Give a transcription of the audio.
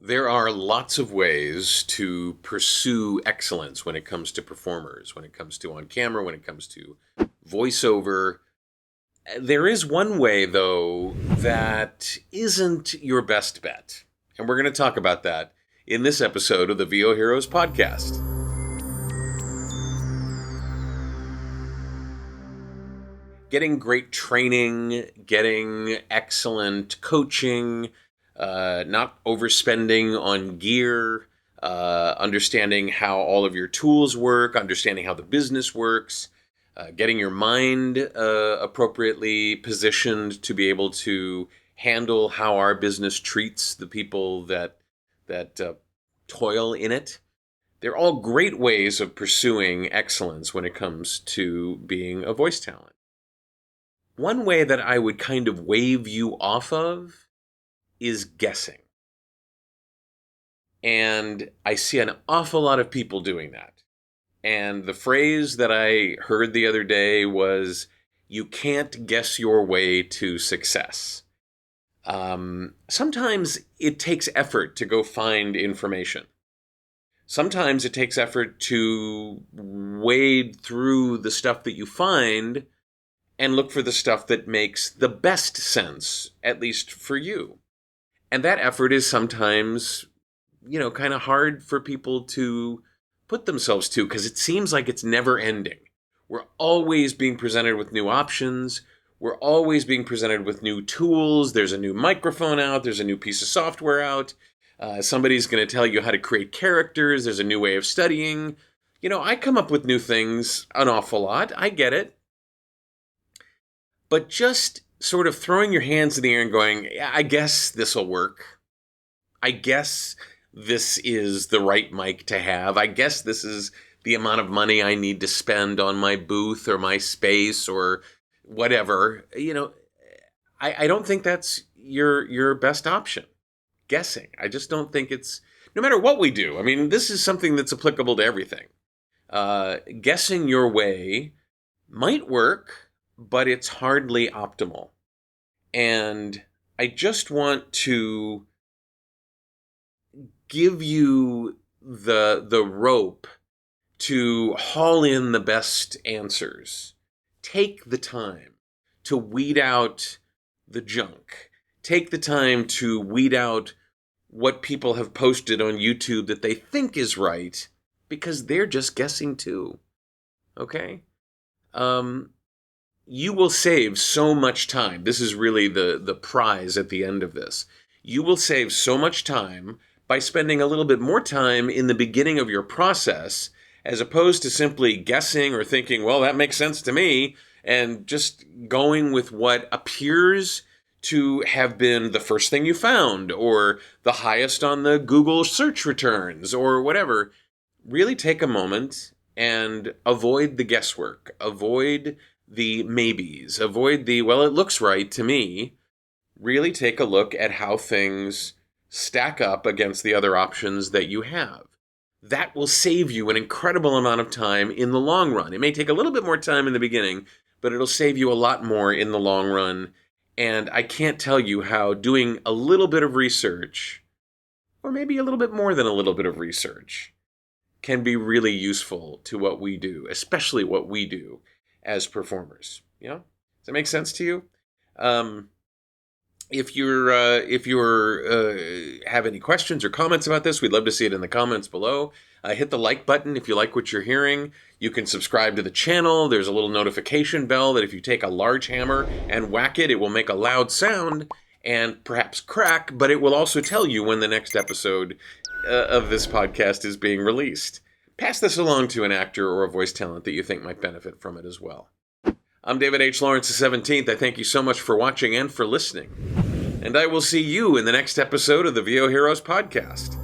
There are lots of ways to pursue excellence when it comes to performers, when it comes to on camera, when it comes to voiceover. There is one way, though, that isn't your best bet. And we're going to talk about that in this episode of the VOHeroes podcast. Getting great training, getting excellent coaching, not overspending on gear, understanding how all of your tools work, understanding how the business works, getting your mind appropriately positioned to be able to handle how our business treats the people that toil in it. They're all great ways of pursuing excellence when it comes to being a voice talent. One way that I would kind of wave you off of is guessing. And I see an awful lot of people doing that. And the phrase that I heard the other day was, you can't guess your way to success. Sometimes it takes effort to go find information. Sometimes it takes effort to wade through the stuff that you find and look for the stuff that makes the best sense, at least for you. And that effort is sometimes, kind of hard for people to put themselves to because it seems like it's never ending. We're always being presented with new options. We're always being presented with new tools. There's a new microphone out. There's a new piece of software out. Somebody's going to tell you how to create characters. There's a new way of studying. I come up with new things an awful lot. I get it. But just sort of throwing your hands in the air and going, yeah, I guess this will work. I guess this is the right mic to have. I guess this is the amount of money I need to spend on my booth or my space or whatever. I don't think that's your best option. Guessing. I just don't think it's, no matter what we do. I mean, this is something that's applicable to everything. Guessing your way might work, but it's hardly optimal. And I just want to give you the rope to haul in the best answers. Take the time to weed out the junk. Take the time to weed out what people have posted on YouTube that they think is right, because they're just guessing too. Okay? You will save so much time. This is really the prize at the end of this. You will save so much time by spending a little bit more time in the beginning of your process, as opposed to simply guessing or thinking, well, that makes sense to me, and just going with what appears to have been the first thing you found, or the highest on the Google search returns, or whatever. Really take a moment and avoid the guesswork. Avoid the maybes. Avoid the, well, it looks right to me. Really take a look at how things stack up against the other options that you have. That will save you an incredible amount of time in the long run. It may take a little bit more time in the beginning, but it'll save you a lot more in the long run. And I can't tell you how doing a little bit of research, or maybe a little bit more than a little bit of research, can be really useful to what we do, especially what we do as performers. Does that make sense to you? If you're have any questions or comments about this, we'd love to see it in the comments below. Hit the like button if you like what you're hearing. You can subscribe to the channel. There's a little notification bell that if you take a large hammer and whack it, it will make a loud sound and perhaps crack, but it will also tell you when the next episode of this podcast is being released. Pass this along to an actor or a voice talent that you think might benefit from it as well. I'm David H. Lawrence the 17th. I thank you so much for watching and for listening. And I will see you in the next episode of the VOHeroes podcast.